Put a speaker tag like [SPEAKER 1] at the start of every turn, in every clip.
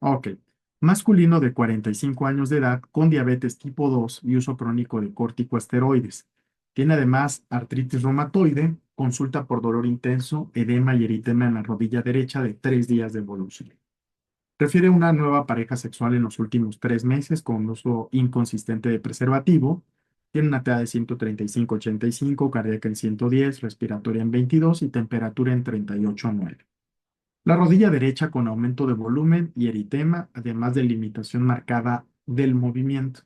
[SPEAKER 1] Ok. Masculino de 45 años de edad con diabetes tipo 2 y uso crónico de corticosteroides. Tiene además artritis reumatoide, consulta por dolor intenso, edema y eritema en la rodilla derecha de 3 días de evolución. Refiere una nueva pareja sexual en los últimos 3 meses con uso inconsistente de preservativo. Tiene una TA de 135/85, cardíaca en 110, respiratoria en 22 y temperatura en 38,9. La rodilla derecha con aumento de volumen y eritema, además de limitación marcada del movimiento.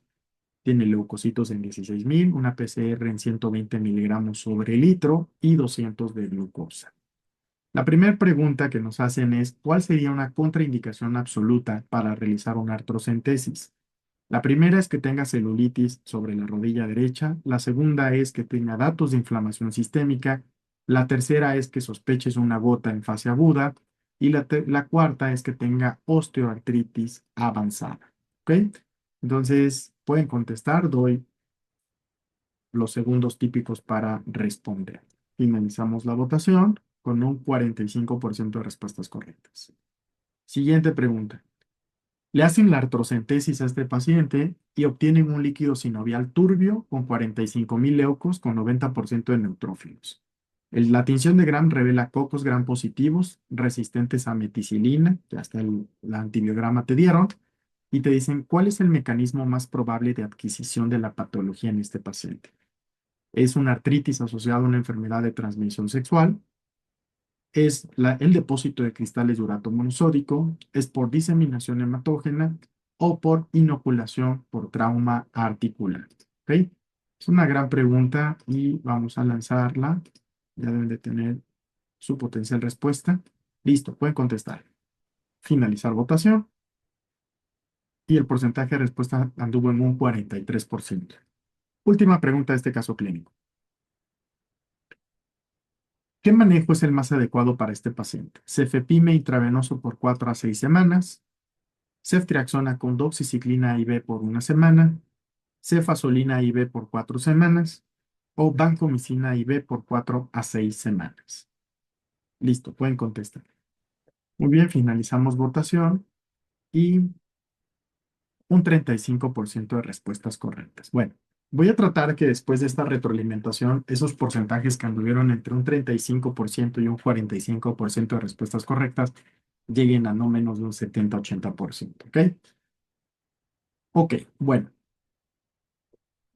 [SPEAKER 1] Tiene leucocitos en 16,000, una PCR en 120 miligramos sobre litro y 200 de glucosa. La primera pregunta que nos hacen es, ¿cuál sería una contraindicación absoluta para realizar una artrocentesis? La primera es que tenga celulitis sobre la rodilla derecha, la segunda es que tenga datos de inflamación sistémica, la tercera es que sospeches una gota en fase aguda y la cuarta es que tenga osteoartritis avanzada. ¿Ok? Entonces, pueden contestar, doy los segundos típicos para responder. Finalizamos la votación con un 45% de respuestas correctas. Siguiente pregunta. Le hacen la artrocentesis a este paciente y obtienen un líquido sinovial turbio con 45,000 leucos con 90% de neutrófilos. La tinción de Gram revela cocos Gram positivos resistentes a meticilina, que hasta el antibiograma te dieron, y te dicen cuál es el mecanismo más probable de adquisición de la patología en este paciente. Es una artritis asociada a una enfermedad de transmisión sexual, es el depósito de cristales de urato monosódico, es por diseminación hematógena o por inoculación por trauma articular. ¿Ok? Es una gran pregunta y vamos a lanzarla. Ya deben de tener su potencial respuesta. Listo, pueden contestar. Finalizar votación y el porcentaje de respuesta anduvo en un 43%. Última pregunta de este caso clínico. ¿Qué manejo es el más adecuado para este paciente? Cefepime intravenoso por 4 a 6 semanas, ceftriaxona con doxiciclina IV por 1 semana, cefazolina IV por 4 semanas o vancomicina IV por 4 a 6 semanas. Listo, pueden contestar. Muy bien, finalizamos votación y un 35% de respuestas correctas. Bueno, voy a tratar que después de esta retroalimentación, esos porcentajes que anduvieron entre un 35% y un 45% de respuestas correctas lleguen a no menos de un 70-80%. ¿Ok? Ok, bueno.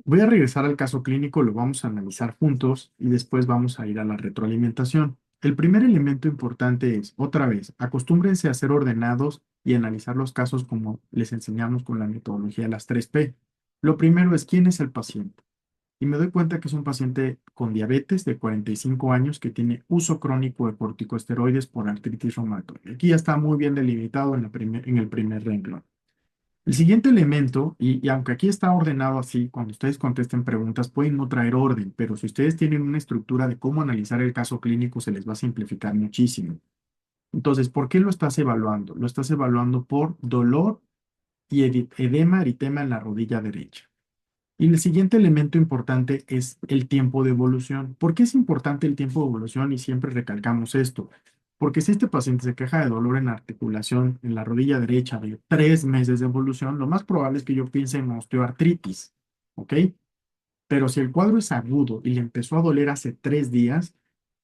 [SPEAKER 1] Voy a regresar al caso clínico, lo vamos a analizar juntos y después vamos a ir a la retroalimentación. El primer elemento importante es, otra vez, acostúmbrense a ser ordenados y analizar los casos como les enseñamos con la metodología de las 3P. Lo primero es, ¿quién es el paciente? Y me doy cuenta que es un paciente con diabetes de 45 años que tiene uso crónico de corticosteroides por artritis reumatoide. Aquí ya está muy bien delimitado en el primer renglón. El siguiente elemento, y aunque aquí está ordenado así, cuando ustedes contesten preguntas pueden no traer orden, pero si ustedes tienen una estructura de cómo analizar el caso clínico, se les va a simplificar muchísimo. Entonces, ¿por qué lo estás evaluando? Lo estás evaluando por dolor y edema, eritema en la rodilla derecha. Y el siguiente elemento importante es el tiempo de evolución. ¿Por qué es importante el tiempo de evolución? Y siempre recalcamos esto. Porque si este paciente se queja de dolor en articulación en la rodilla derecha de 3 meses de evolución, lo más probable es que yo piense en osteoartritis. ¿Ok? Pero si el cuadro es agudo y le empezó a doler hace 3 días,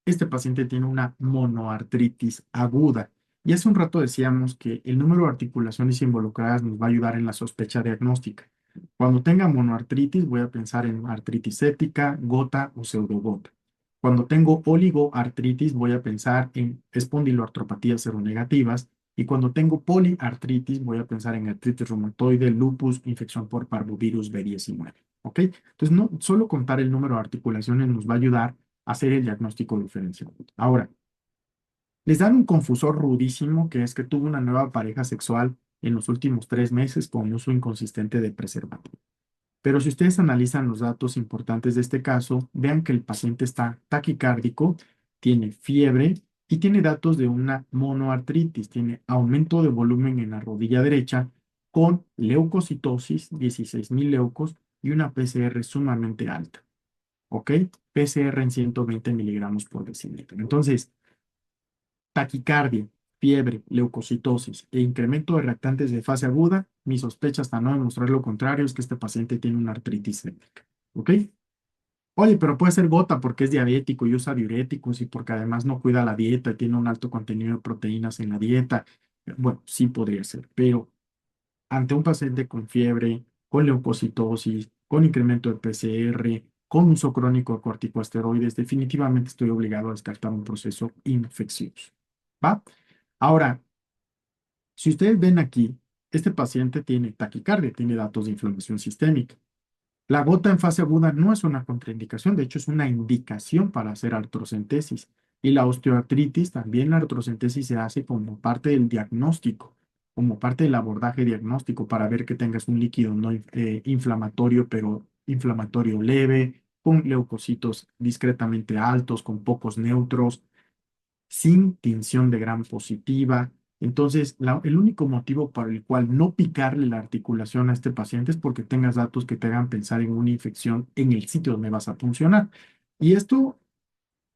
[SPEAKER 1] este paciente tiene una monoartritis aguda. Y hace un rato decíamos que el número de articulaciones involucradas nos va a ayudar en la sospecha diagnóstica. Cuando tenga monoartritis, voy a pensar en artritis séptica, gota o pseudogota. Cuando tengo oligoartritis, voy a pensar en espondiloartropatías seronegativas. Y cuando tengo poliartritis, voy a pensar en artritis reumatoide, lupus, infección por parvovirus B19. ¿Ok? Entonces, no solo contar el número de articulaciones nos va a ayudar a hacer el diagnóstico diferencial. Ahora, les dan un confusor rudísimo que es que tuvo una nueva pareja sexual en los últimos 3 meses con uso inconsistente de preservativo. Pero si ustedes analizan los datos importantes de este caso, vean que el paciente está taquicárdico, tiene fiebre y tiene datos de una monoartritis, tiene aumento de volumen en la rodilla derecha con leucocitosis, 16,000 leucos y una PCR sumamente alta. ¿Ok? PCR en 120 miligramos por decilitro. Entonces, taquicardia, fiebre, leucocitosis e incremento de reactantes de fase aguda, mi sospecha hasta no demostrar lo contrario es que este paciente tiene una artritis séptica. ¿Ok? Oye, pero puede ser gota porque es diabético y usa diuréticos y porque además no cuida la dieta, tiene un alto contenido de proteínas en la dieta. Bueno, sí podría ser, pero ante un paciente con fiebre, con leucocitosis, con incremento de PCR, con uso crónico de corticosteroides, definitivamente estoy obligado a descartar un proceso infeccioso. ¿Va? Ahora, si ustedes ven aquí, este paciente tiene taquicardia, tiene datos de inflamación sistémica. La gota en fase aguda no es una contraindicación, de hecho es una indicación para hacer artrocentesis. Y la osteoartritis, también la artrocentesis se hace como parte del diagnóstico, como parte del abordaje diagnóstico para ver que tengas un líquido no inflamatorio, pero inflamatorio leve, con leucocitos discretamente altos, con pocos neutros, sin tinción de gram positiva. Entonces, el único motivo por el cual no picarle la articulación a este paciente es porque tengas datos que te hagan pensar en una infección en el sitio donde vas a funcionar. Y esto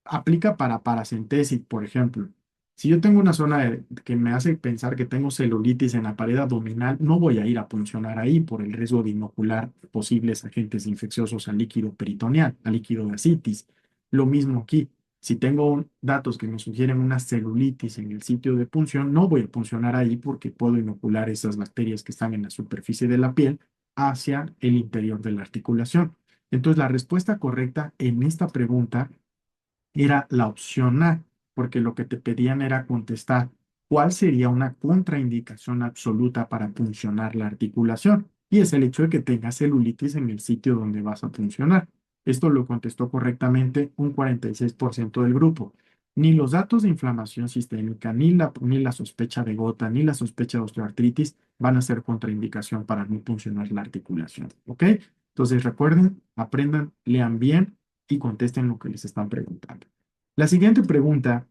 [SPEAKER 1] aplica para paracentesis, por ejemplo. Si yo tengo una zona que me hace pensar que tengo celulitis en la pared abdominal, no voy a ir a puncionar ahí por el riesgo de inocular posibles agentes infecciosos al líquido peritoneal, al líquido de ascitis. Lo mismo aquí. Si tengo datos que me sugieren una celulitis en el sitio de punción, no voy a puncionar ahí porque puedo inocular esas bacterias que están en la superficie de la piel hacia el interior de la articulación. Entonces, la respuesta correcta en esta pregunta era la opción A, porque lo que te pedían era contestar cuál sería una contraindicación absoluta para puncionar la articulación. Y es el hecho de que tengas celulitis en el sitio donde vas a puncionar. Esto lo contestó correctamente un 46% del grupo. Ni los datos de inflamación sistémica, ni la sospecha de gota, ni la sospecha de osteoartritis van a ser contraindicación para no puncionar la articulación. ¿Ok? Entonces recuerden, aprendan, lean bien y contesten lo que les están preguntando. La siguiente pregunta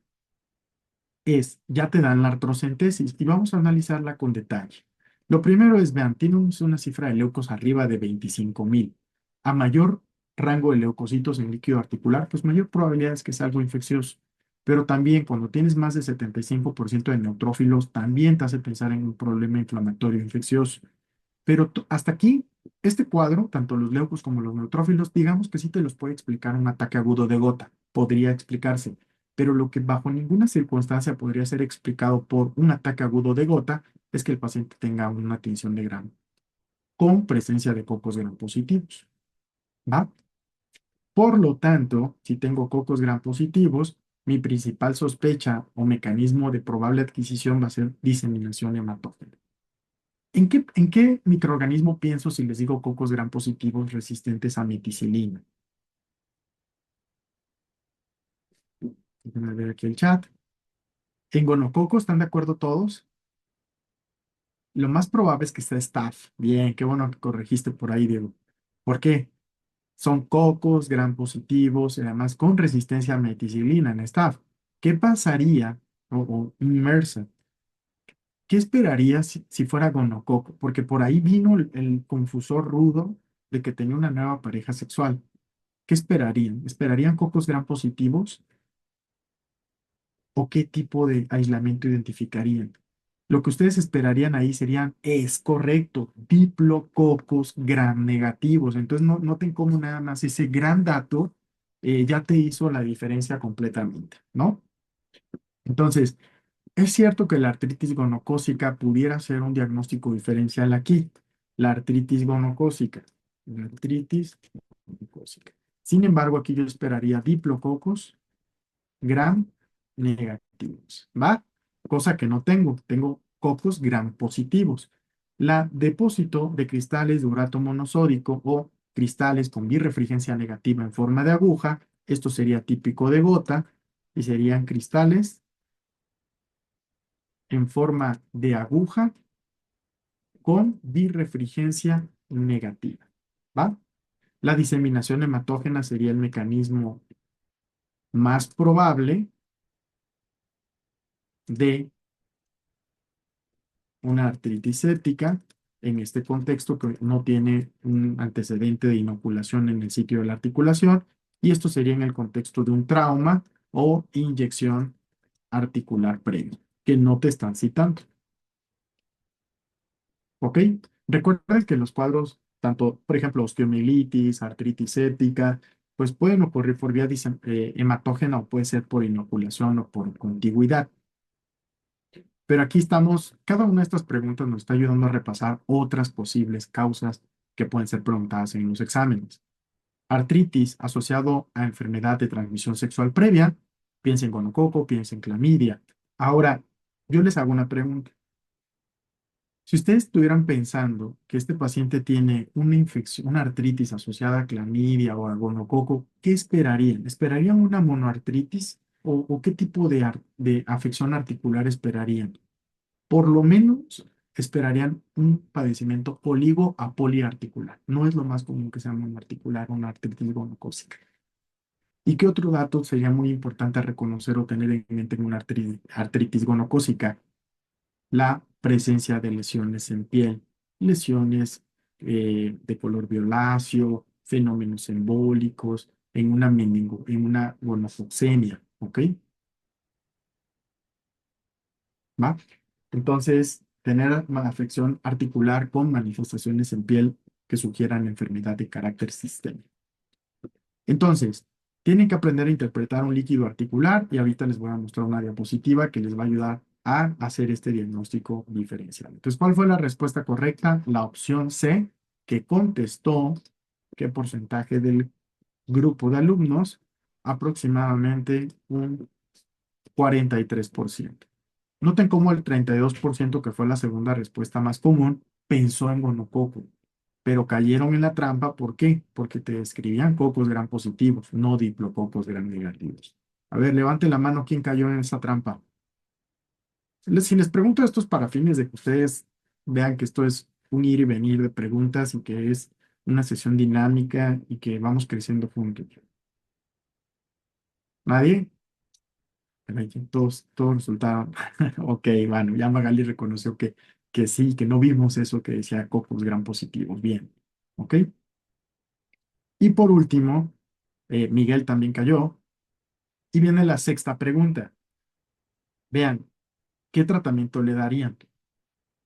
[SPEAKER 1] es, ya te dan la artrocentesis y vamos a analizarla con detalle. Lo primero es, vean, tiene una cifra de leucos arriba de 25,000. A mayor rango de leucocitos en líquido articular, pues mayor probabilidad es que sea algo infeccioso. Pero también cuando tienes más de 75% de neutrófilos, también te hace pensar en un problema inflamatorio infeccioso. Pero hasta aquí, este cuadro, tanto los leucos como los neutrófilos, digamos que sí te los puede explicar un ataque agudo de gota, podría explicarse, pero lo que bajo ninguna circunstancia podría ser explicado por un ataque agudo de gota es que el paciente tenga una tinción de Gram con presencia de cocos Gram positivos, ¿va? Por lo tanto, si tengo cocos Gram positivos, mi principal sospecha o mecanismo de probable adquisición va a ser diseminación hematógena. ¿En qué microorganismo pienso si les digo cocos gram positivos resistentes a meticilina? Déjenme ver aquí el chat. En gonococos, ¿están de acuerdo todos? Lo más probable es que sea staph. Bien, qué bueno que corregiste por ahí, Diego. ¿Por qué? Son cocos gram positivos y además con resistencia a meticilina en staph. ¿Qué pasaría, o inmersa? ¿Qué esperarías si fuera gonococo? Porque por ahí vino el confusor rudo de que tenía una nueva pareja sexual. ¿Qué esperarían? ¿Esperarían cocos gram positivos o qué tipo de aislamiento identificarían? Lo que ustedes esperarían ahí serían, es correcto, diplococos gram negativos. Entonces, no noten cómo nada más ese gran dato ya te hizo la diferencia completamente, ¿no? Entonces, es cierto que la artritis gonocócica pudiera ser un diagnóstico diferencial aquí. La artritis gonocócica. La artritis gonocócica. Sin embargo, aquí yo esperaría diplococos gram negativos, ¿va? Cosa que no tengo. Tengo cocos gram positivos. La depósito de cristales de urato monosódico o cristales con birrefringencia negativa en forma de aguja, esto sería típico de gota y serían cristales en forma de aguja con birrefringencia negativa, ¿va? La diseminación hematógena sería el mecanismo más probable de una artritis séptica en este contexto que no tiene un antecedente de inoculación en el sitio de la articulación, y esto sería en el contexto de un trauma o inyección articular previa. que no te están citando. ¿Ok? Recuerda que los cuadros, tanto, por ejemplo, osteomielitis, artritis séptica, pues pueden ocurrir por vía hematógena o puede ser por inoculación o por contigüidad. Pero aquí estamos, cada una de estas preguntas nos está ayudando a repasar otras posibles causas que pueden ser preguntadas en los exámenes. Artritis asociado a enfermedad de transmisión sexual previa, piensa en gonococo, piensa en clamidia. Ahora, yo les hago una pregunta. Si ustedes estuvieran pensando que este paciente tiene una infección, una artritis asociada a clamidia o a gonococo, ¿qué esperarían? ¿Esperarían una monoartritis o qué tipo de afección articular esperarían? Por lo menos esperarían un padecimiento oligo a poliarticular. No es lo más común que sea monoarticular, una artritis gonocócica. ¿Y qué otro dato sería muy importante reconocer o tener en mente en una artritis gonocócica? La presencia de lesiones en piel, lesiones de color violáceo, fenómenos embólicos, en una gonococcemia, ¿ok? ¿Va? Entonces, tener una afección articular con manifestaciones en piel que sugieran enfermedad de carácter sistémico. Entonces, tienen que aprender a interpretar un líquido articular y ahorita les voy a mostrar una diapositiva que les va a ayudar a hacer este diagnóstico diferencial. Entonces, ¿cuál fue la respuesta correcta? La opción C, que contestó qué porcentaje del grupo de alumnos, aproximadamente un 43%. Noten cómo el 32%, que fue la segunda respuesta más común, pensó en gonococo, pero cayeron en la trampa. ¿Por qué? Porque te describían cocos gram positivos, no diplococos gram negativos. A ver, levante la mano quién cayó en esa trampa. Si les pregunto esto es para fines de que ustedes vean que esto es un ir y venir de preguntas y que es una sesión dinámica y que vamos creciendo juntos. ¿Nadie? Todos resultaron. Ok, bueno, ya Magali reconoció que sí, que no vimos eso que decía cocos gran positivos. Bien, ok. Y por último, Miguel también cayó. Y viene la sexta pregunta. Vean, ¿qué tratamiento le darían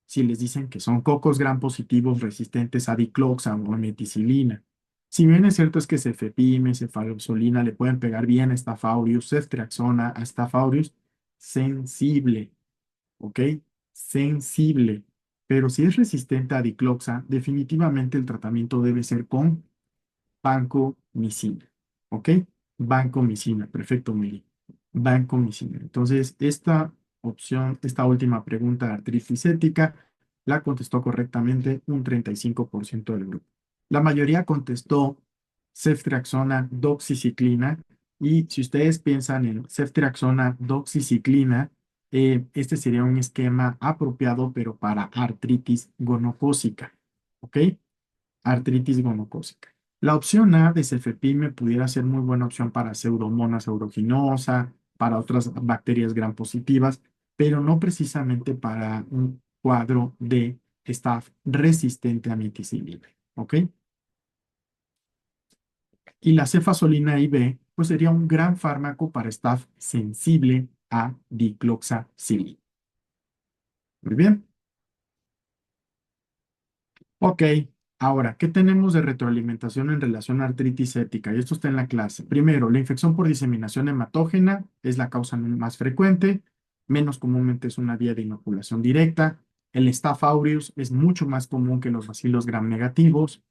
[SPEAKER 1] si les dicen que son cocos gran positivos resistentes a dicloxan o meticilina? Si bien es cierto es que cefepime, cefalexolina le pueden pegar bien a Staph aureus, ceftriaxona a Staph aureus, sensible. ¿Ok? Sensible. Pero si es resistente a dicloxa, definitivamente el tratamiento debe ser con vancomicina. ¿Ok? Vancomicina. Perfecto, Mili. Vancomicina. Entonces, esta opción, esta última pregunta de artritis séptica, la contestó correctamente un 35% del grupo. La mayoría contestó ceftriaxona, doxiciclina. Y si ustedes piensan en ceftriaxona, doxiciclina, este sería un esquema apropiado, pero para artritis gonocócica. ¿Ok? Artritis gonocócica. La opción A de cefepime pudiera ser muy buena opción para Pseudomonas aeruginosa, para otras bacterias gram positivas, pero no precisamente para un cuadro de Staph resistente a meticilina. ¿Ok? Y la cefazolina IB, pues sería un gran fármaco para Staph sensible a dicloxacilina. Muy bien. Ok, ahora, ¿qué tenemos de retroalimentación en relación a artritis séptica? Y esto está en la clase. Primero, la infección por diseminación hematógena es la causa más frecuente, menos comúnmente es una vía de inoculación directa. El Staph aureus es mucho más común que los bacilos gram negativos.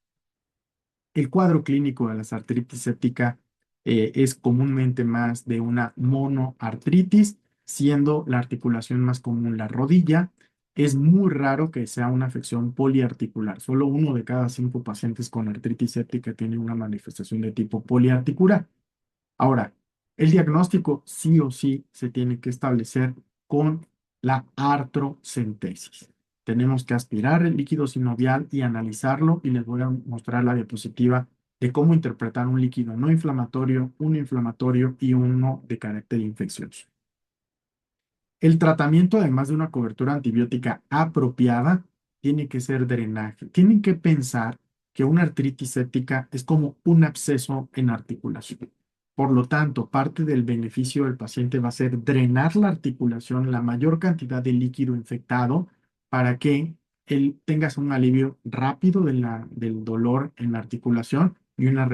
[SPEAKER 1] El cuadro clínico de las artritis séptica es comúnmente más de una monoartritis, siendo la articulación más común la rodilla. Es muy raro que sea una afección poliarticular. Solo uno de cada 5 pacientes con artritis séptica tiene una manifestación de tipo poliarticular. Ahora, el diagnóstico sí o sí se tiene que establecer con la artrocentesis. Tenemos que aspirar el líquido sinovial y analizarlo y les voy a mostrar la diapositiva de cómo interpretar un líquido no inflamatorio, uno inflamatorio y uno de carácter infeccioso. El tratamiento, además de una cobertura antibiótica apropiada, tiene que ser drenaje. Tienen que pensar que una artritis séptica es como un absceso en articulación. Por lo tanto, parte del beneficio del paciente va a ser drenar la articulación, la mayor cantidad de líquido infectado, para que él tengas un alivio rápido del dolor en la articulación y una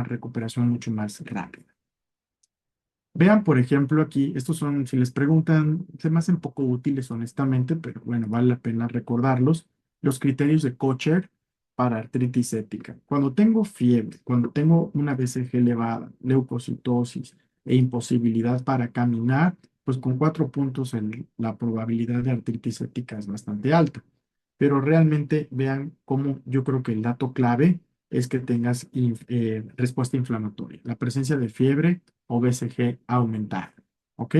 [SPEAKER 1] recuperación mucho más rápida. Vean, por ejemplo, aquí, estos son, si les preguntan, se me hacen poco útiles honestamente, pero bueno, vale la pena recordarlos. Los criterios de Kocher para artritis séptica. Cuando tengo fiebre, cuando tengo una BCG elevada, leucocitosis e imposibilidad para caminar, pues con 4 puntos la probabilidad de artritis séptica es bastante alta. Pero realmente vean cómo yo creo que el dato clave es que tengas respuesta inflamatoria. La presencia de fiebre o BCG aumentar. ¿Ok?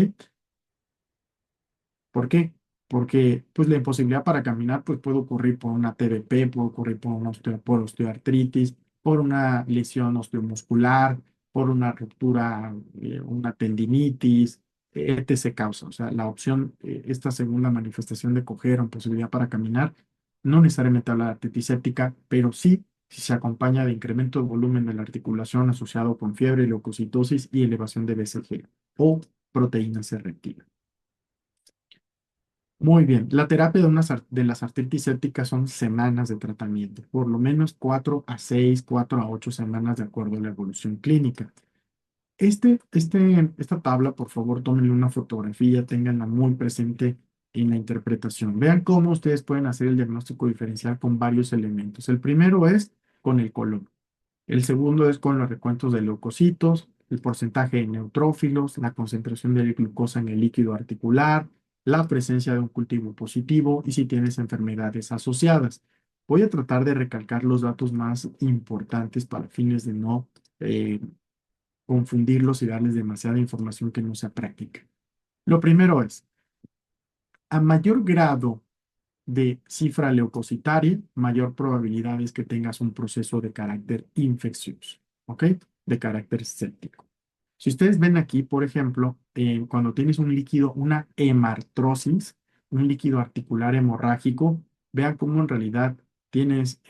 [SPEAKER 1] ¿Por qué? Porque pues la imposibilidad para caminar pues puede ocurrir por una TBP, puede ocurrir por osteoartritis, por una lesión osteomuscular, por una ruptura, una tendinitis, etc. causa. O sea, la opción, esta segunda manifestación de coger o imposibilidad para caminar, no necesariamente habla de artritis séptica, pero sí si se acompaña de incremento de volumen de la articulación asociado con fiebre, leucocitosis y elevación de BCG o proteína C reactiva. Muy bien, la terapia de las artritis sépticas son semanas de tratamiento, por lo menos 4 a 6, 4 a 8 semanas de acuerdo a la evolución clínica. Esta tabla, por favor, tómenle una fotografía, ténganla muy presente en la interpretación. Vean cómo ustedes pueden hacer el diagnóstico diferencial con varios elementos. El primero es con el color. El segundo es con los recuentos de leucocitos, el porcentaje de neutrófilos, la concentración de glucosa en el líquido articular, la presencia de un cultivo positivo y si tienes enfermedades asociadas. Voy a tratar de recalcar los datos más importantes para fines de no eh, confundirlos y darles demasiada información que no sea práctica. Lo primero es, a mayor grado de cifra leucocitaria, mayor probabilidad es que tengas un proceso de carácter infeccioso, ¿ok? De carácter séptico. Si ustedes ven aquí, por ejemplo, cuando tienes un líquido, una hemartrosis, un líquido articular hemorrágico, vean cómo en realidad tienes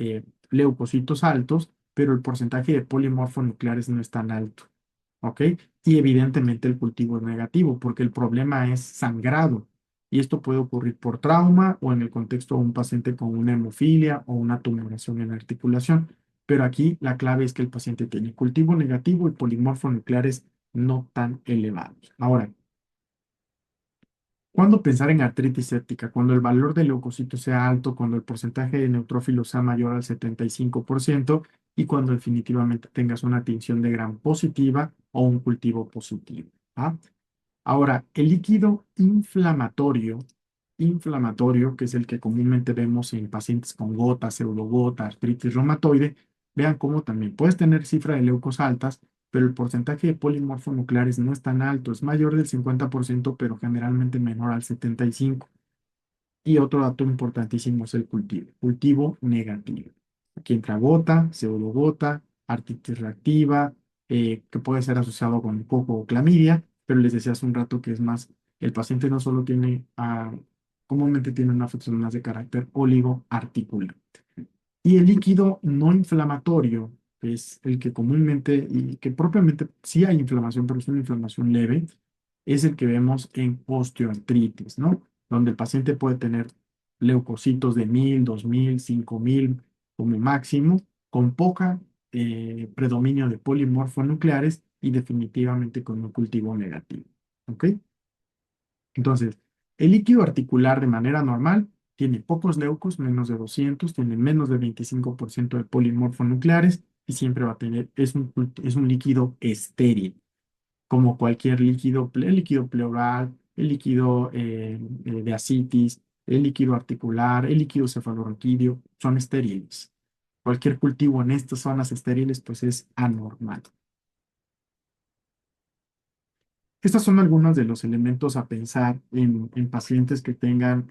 [SPEAKER 1] leucocitos altos, pero el porcentaje de polimorfonucleares no es tan alto, ¿ok? Y evidentemente el cultivo es negativo porque el problema es sangrado. Y esto puede ocurrir por trauma o en el contexto de un paciente con una hemofilia o una tumoración en articulación. Pero aquí la clave es que el paciente tiene cultivo negativo y polimorfonucleares no tan elevados. Ahora, ¿cuándo pensar en artritis séptica? Cuando el valor de leucocitos sea alto, cuando el porcentaje de neutrófilos sea mayor al 75% y cuando definitivamente tengas una tinción de gram positiva o un cultivo positivo. ¿Ah? Ahora, el líquido inflamatorio, que es el que comúnmente vemos en pacientes con gota, pseudogota, artritis reumatoide, vean cómo también puedes tener cifra de leucos altas, pero el porcentaje de polimorfonucleares no es tan alto, es mayor del 50%, pero generalmente menor al 75%. Y otro dato importantísimo es el cultivo negativo. Aquí entra gota, pseudogota, artritis reactiva, que puede ser asociado con coco o clamidia, pero les decía hace un rato que es más, el paciente no solo tiene, comúnmente tiene una afección más de carácter oligoarticular. Y el líquido no inflamatorio, que es el que comúnmente, y que propiamente sí hay inflamación, pero es una inflamación leve, es el que vemos en osteoartritis, ¿no? Donde el paciente puede tener leucocitos de 1000, 2000, 5000 como máximo, con poca predominio de polimorfonucleares y definitivamente con un cultivo negativo. ¿Ok? Entonces, el líquido articular de manera normal tiene pocos leucos, menos de 200, tiene menos de 25% de polimorfonucleares y siempre va a tener, es un líquido estéril, como cualquier líquido, el líquido pleural, el líquido de ascitis, el líquido articular, el líquido cefalorraquídeo, son estériles. Cualquier cultivo en estas zonas estériles, pues es anormal. Estos son algunos de los elementos a pensar en pacientes que tengan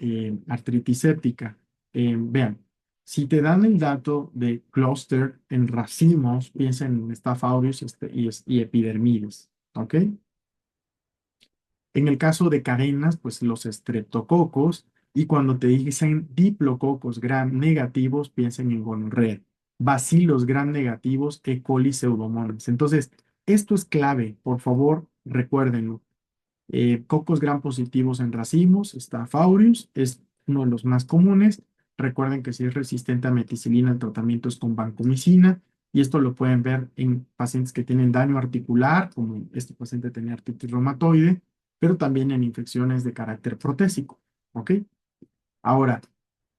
[SPEAKER 1] artritis séptica. Vean, si te dan el dato de clúster en racimos, piensa en Staph aureus y epidermides, ¿ok? En el caso de cadenas, pues los estreptococos, y cuando te dicen diplococos gram negativos, piensen en gonorrea. bacilos gram negativos, E. coli, pseudomonas. Entonces, esto es clave, por favor, recuérdenlo. Cocos gram positivos en racimos, Staph aureus, es uno de los más comunes. Recuerden que si es resistente a meticilina, el tratamiento es con vancomicina, y esto lo pueden ver en pacientes que tienen daño articular, como este paciente tenía artritis reumatoide, pero también en infecciones de carácter protésico. ¿Ok? Ahora,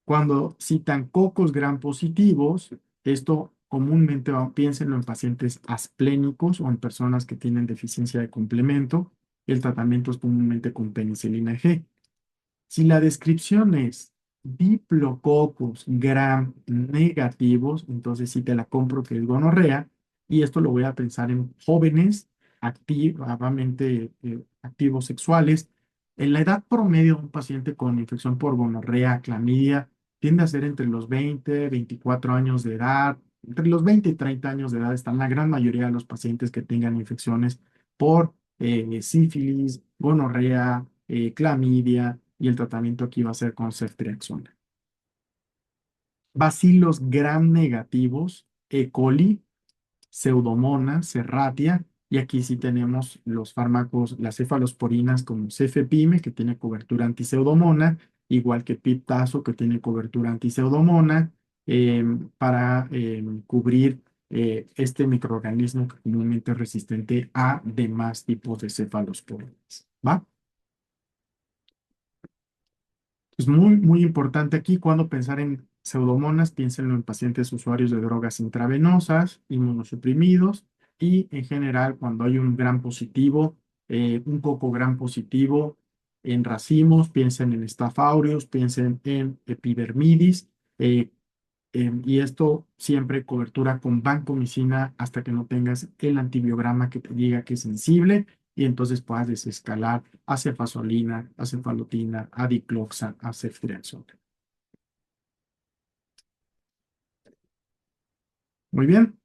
[SPEAKER 1] cuando citan cocos gram positivos, esto comúnmente piénsenlo en pacientes asplénicos o en personas que tienen deficiencia de complemento. El tratamiento es comúnmente con penicilina G. Si la descripción es diplococos gram negativos, entonces sí te la compro que es gonorrea, y esto lo voy a pensar en jóvenes activamente activos sexuales. En la edad promedio de un paciente con infección por gonorrea, clamidia, tiende a ser entre los 20, 24 años de edad. Entre los 20 y 30 años de edad están la gran mayoría de los pacientes que tengan infecciones por sífilis, gonorrea, clamidia, y el tratamiento aquí va a ser con ceftriaxona. Bacilos gram negativos, E. coli, Pseudomonas, Serratia, y aquí sí tenemos los fármacos, las cefalosporinas como cefepime, que tiene cobertura antiseudomona, igual que piptazo, que tiene cobertura antiseudomona, para cubrir este microorganismo que comúnmente es resistente a demás tipos de cefalosporinas. ¿Va? Es muy, muy importante aquí cuando pensar en pseudomonas, piénsenlo en pacientes usuarios de drogas intravenosas, inmunosuprimidos, y en general cuando hay un gran positivo, un coco gran positivo en racimos, piensen en Staph aureus, piensen en epidermidis, eh, y esto siempre cobertura con vancomicina hasta que no tengas el antibiograma que te diga que es sensible, y entonces puedas desescalar a cefazolina, a cefalotina, a dicloxa, a ceftriaxona. Muy bien.